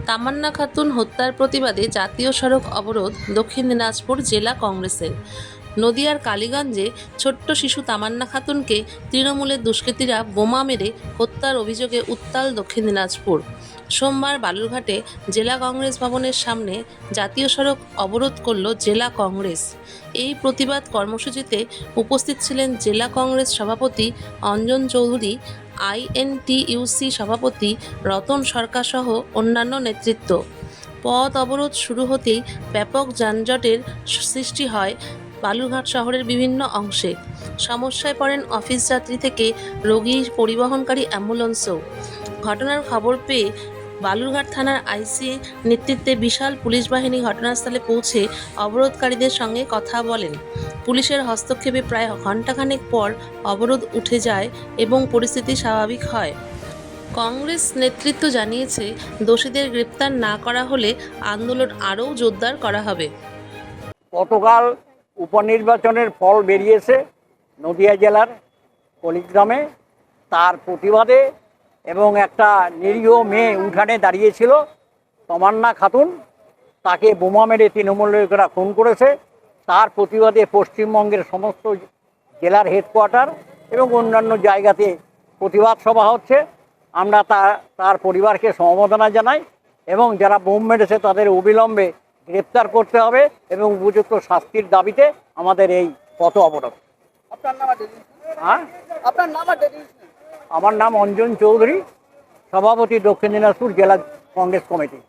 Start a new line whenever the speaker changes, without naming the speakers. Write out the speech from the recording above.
তামান্না খাতুন হত্যার প্রতিবাদে জাতীয় সড়ক অবরোধ দক্ষিণ দিনাজপুর জেলা কংগ্রেসের। নদিয়ার কালীগঞ্জে ছোট্ট শিশু তামান্না খাতুনকে তৃণমূলের দুষ্কৃতীরা বোমা মেরে হত্যার অভিযোগে উত্তাল দক্ষিণ দিনাজপুর। সোমবার বালুরঘাটে জেলা কংগ্রেস ভবনের সামনে জাতীয় সড়ক অবরোধ করল জেলা কংগ্রেস। এই প্রতিবাদ কর্মসূচিতে উপস্থিত ছিলেন জেলা কংগ্রেস সভাপতি অঞ্জন চৌধুরী, আইএনটিইউসি সভাপতি রতন সরকার সহ অন্যান্য নেতৃত্ব। পথ অবরোধ শুরু হতেই ব্যাপক যানজটের সৃষ্টি হয় বালুরঘাট শহরের বিভিন্ন অংশে। সমস্যায় পড়েন অফিস যাত্রী থেকে রোগী পরিবহনকারী অ্যাম্বুলেন্সও। ঘটনার খবর পেয়ে বালুরঘাট থানার আইসি নেতৃত্বে বিশাল পুলিশ বাহিনী ঘটনাস্থলে পৌঁছে অবরোধকারীদের সঙ্গে কথা বলেন। পুলিশের হস্তক্ষেপে প্রায় ঘণ্টাখানেক পর অবরোধ উঠে যায় এবং পরিস্থিতি স্বাভাবিক হয়। কংগ্রেস নেতৃত্ব জানিয়েছে, দোষীদের গ্রেপ্তার না করা হলে আন্দোলন আরও জোরদার করা হবে।
গতকাল উপনির্বাচনের ফল বেরিয়েছে নদিয়া জেলার কলিগ্রামে। তার প্রতিবাদে এবং একটা নিরীহ মেয়ে উঠানে দাঁড়িয়েছিল তামান্না খাতুন, তাকে বোমা মেরে তৃণমূলীরা খুন করেছে। তার প্রতিবাদে পশ্চিমবঙ্গের সমস্ত জেলার হেডকোয়ার্টার এবং অন্যান্য জায়গাতে প্রতিবাদ সভা হচ্ছে। আমরা তার পরিবারকে সমবেদনা জানাই এবং যারা বোম মেরেছে তাদের অবিলম্বে গ্রেপ্তার করতে হবে এবং উপযুক্ত শাস্তির দাবিতে আমাদের এই পথ অবরোধ। আমার নাম অঞ্জন চৌধুরী, সভাপতি দক্ষিণ দিনাজপুর জেলা কংগ্রেস কমিটি।